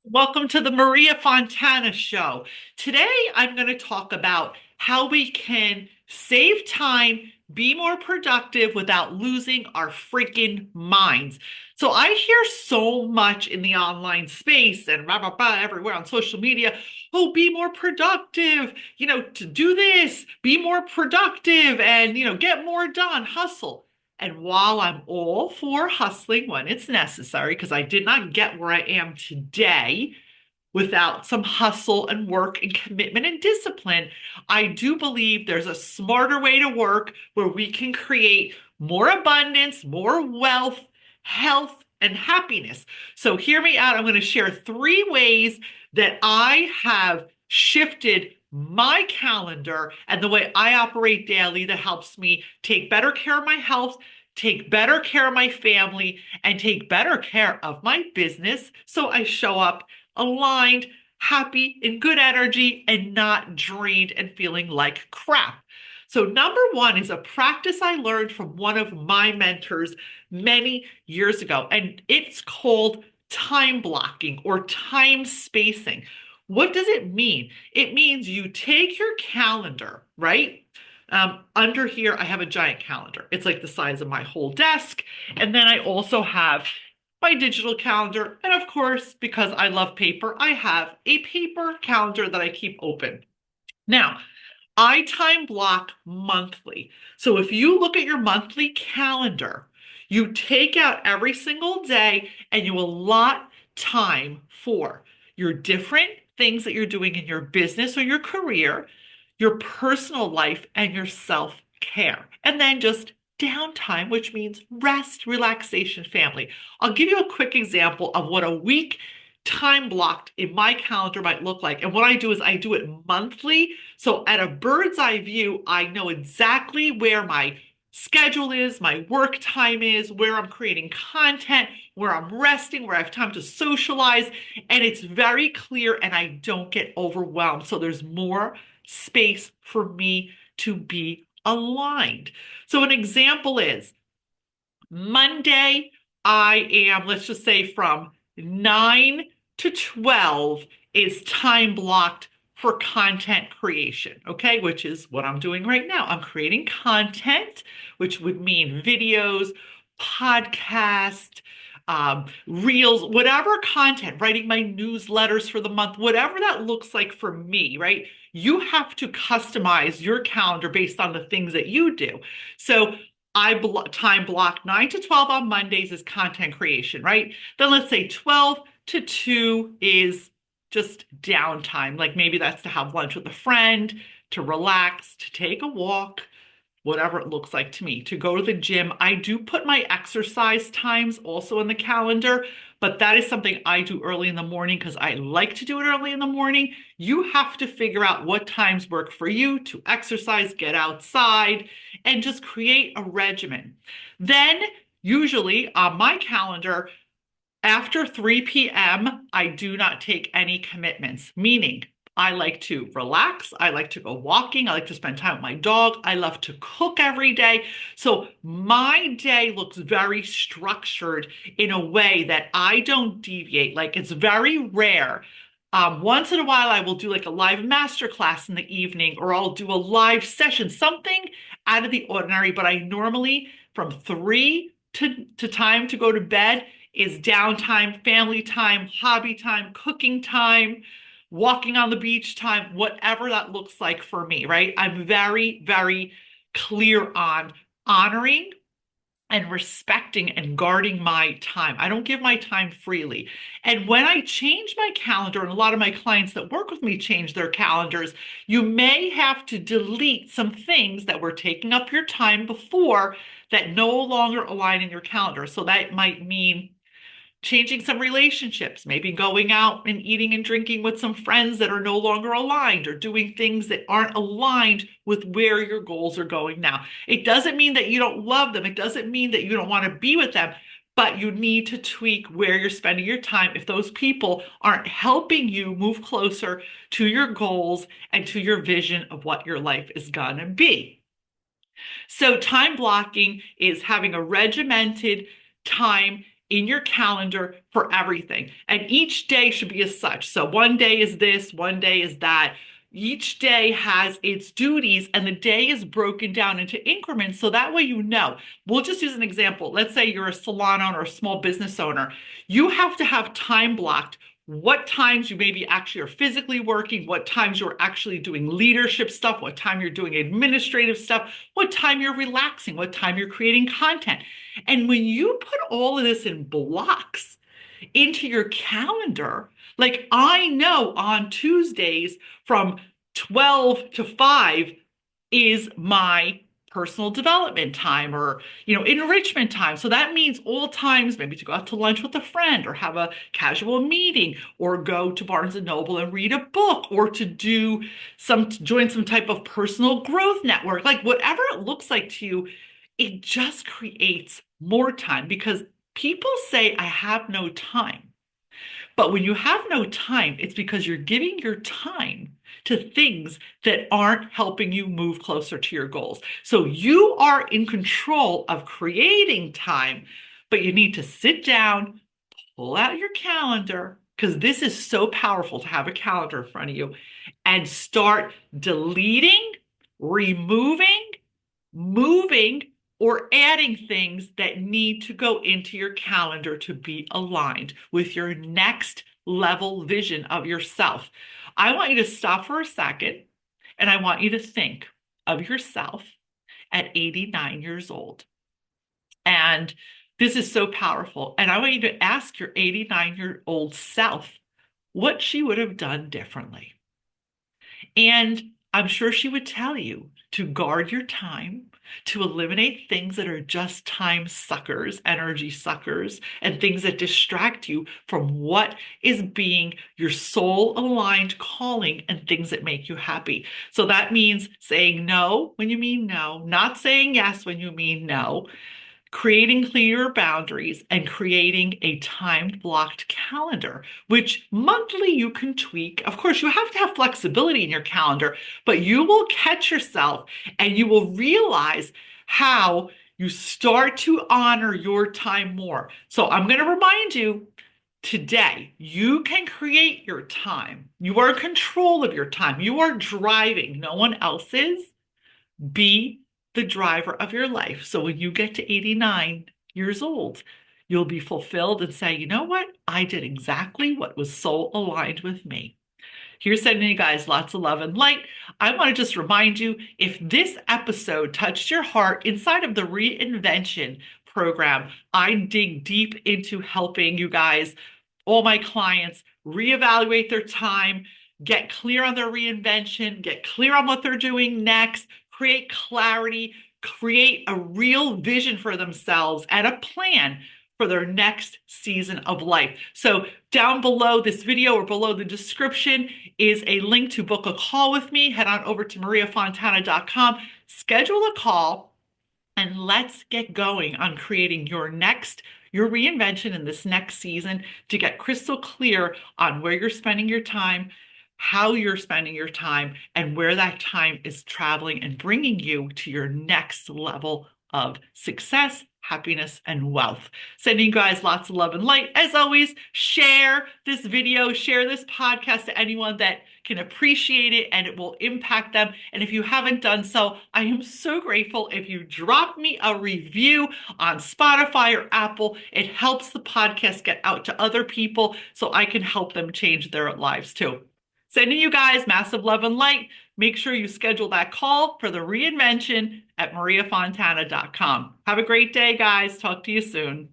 Welcome to the Maria Fontana Show. Today, I'm going to talk about how we can save time, be more productive without losing our freaking minds. So, I hear so much in the online space and blah, blah, blah, everywhere on social media. Oh, be more productive, to do this, be more productive and, get more done, hustle. And while I'm all for hustling when it's necessary, because I did not get where I am today without some hustle and work and commitment and discipline, I do believe there's a smarter way to work where we can create more abundance, more wealth, health, and happiness. So, hear me out. I'm going to share three ways that I have shifted my calendar and the way I operate daily that helps me take better care of my health, take better care of my family, and take better care of my business so I show up aligned, happy, in good energy, and not drained and feeling like crap. So, number one is a practice I learned from one of my mentors many years ago, and it's called time blocking or time spacing. What does it mean? It means you take your calendar, right? Under here, I have a giant calendar. It's like the size of my whole desk. And then I also have my digital calendar. And of course, because I love paper, I have a paper calendar that I keep open. Now, I time block monthly. So if you look at your monthly calendar, you take out every single day and you allot time for your different things that you're doing in your business or your career, your personal life, and your self care. And then just downtime, which means rest, relaxation, family. I'll give you a quick example of what a week time blocked in my calendar might look like. And what I do is I do it monthly. So at a bird's eye view, I know exactly where my schedule is, my work time is, where I'm creating content, where I'm resting, where I have time to socialize. And it's very clear and I don't get overwhelmed. So there's more space for me to be aligned. So an example is Monday, I am, let's just say from 9 to 12 is time blocked for content creation, okay? Which is what I'm doing right now. I'm creating content, which would mean videos, podcast, reels, whatever content, writing my newsletters for the month, whatever that looks like for me, right? You have to customize your calendar based on the things that you do. So time block 9 to 12 on Mondays is content creation, right? Then let's say 12 to 2 is just downtime. Like maybe that's to have lunch with a friend, to relax, to take a walk, whatever it looks like to me, to go to the gym. I do put my exercise times also in the calendar, but that is something I do early in the morning because I like to do it early in the morning. You have to figure out what times work for you to exercise, get outside, and just create a regimen. Then, usually on my calendar, after 3 p.m., I do not take any commitments, meaning I like to relax. I like to go walking. I like to spend time with my dog. I love to cook every day. So my day looks very structured in a way that I don't deviate. Like it's very rare. Once in a while, I will do like a live masterclass in the evening, or I'll do a live session, something out of the ordinary. But I normally, from 3 to time to go to bed, is downtime, family time, hobby time, cooking time, walking on the beach time, whatever that looks like for me, right? I'm very, very clear on honoring and respecting and guarding my time. I don't give my time freely. And when I change my calendar, and a lot of my clients that work with me change their calendars, you may have to delete some things that were taking up your time before that no longer align in your calendar. So that might mean changing some relationships, maybe going out and eating and drinking with some friends that are no longer aligned or doing things that aren't aligned with where your goals are going now. It doesn't mean that you don't love them. It doesn't mean that you don't want to be with them, but you need to tweak where you're spending your time if those people aren't helping you move closer to your goals and to your vision of what your life is going to be. So time blocking is having a regimented time in your calendar for everything. And each day should be as such. So one day is this, one day is that. Each day has its duties, and the day is broken down into increments. So that way, you know. We'll just use an example. Let's say you're a salon owner or a small business owner. You have to have time blocked what times you maybe actually are physically working, what times you're actually doing leadership stuff, what time you're doing administrative stuff, what time you're relaxing, what time you're creating content. And when you put all of this in blocks into your calendar, like I know on Tuesdays from 12 to 5 is my personal development time or enrichment time. So that means all times maybe to go out to lunch with a friend or have a casual meeting or go to Barnes and Noble and read a book or to join some type of personal growth network. Like whatever it looks like to you, it just creates more time because people say I have no time. But when you have no time, it's because you're giving your time to things that aren't helping you move closer to your goals. So you are in control of creating time, but you need to sit down, pull out your calendar, because this is so powerful to have a calendar in front of you, and start deleting, removing, moving, or adding things that need to go into your calendar to be aligned with your next level vision of yourself. I want you to stop for a second and I want you to think of yourself at 89 years old. And this is so powerful. And I want you to ask your 89-year-old self what she would have done differently. And I'm sure she would tell you to guard your time, to eliminate things that are just time suckers, energy suckers, and things that distract you from what is being your soul aligned calling and things that make you happy. So that means saying no when you mean no, not saying yes when you mean no, creating clear boundaries and creating a timed blocked calendar, which monthly you can tweak. Of course, you have to have flexibility in your calendar, but you will catch yourself and you will realize how you start to honor your time more. So I'm going to remind you today, you can create your time. You are in control of your time. You are driving. No one else is. Be the driver of your life. So when you get to 89 years old, you'll be fulfilled and say, you know what? I did exactly what was soul aligned with me. Here's sending you guys lots of love and light. I want to just remind you, if this episode touched your heart inside of the reinvention program, I dig deep into helping you guys, all my clients, reevaluate their time, get clear on their reinvention, get clear on what they're doing next, create clarity, create a real vision for themselves and a plan for their next season of life. So down below this video or below the description is a link to book a call with me. Head on over to mariafontana.com, schedule a call, and let's get going on creating your reinvention in this next season to get crystal clear on where you're spending your time, how you're spending your time, and where that time is traveling and bringing you to your next level of success, happiness, and wealth. Sending you guys lots of love and light. As always, share this video, share this podcast to anyone that can appreciate it and it will impact them. And if you haven't done so, I am so grateful if you drop me a review on Spotify or Apple. It helps the podcast get out to other people so I can help them change their lives too. Sending you guys massive love and light. Make sure you schedule that call for the reinvention at mariafontana.com. Have a great day, guys. Talk to you soon.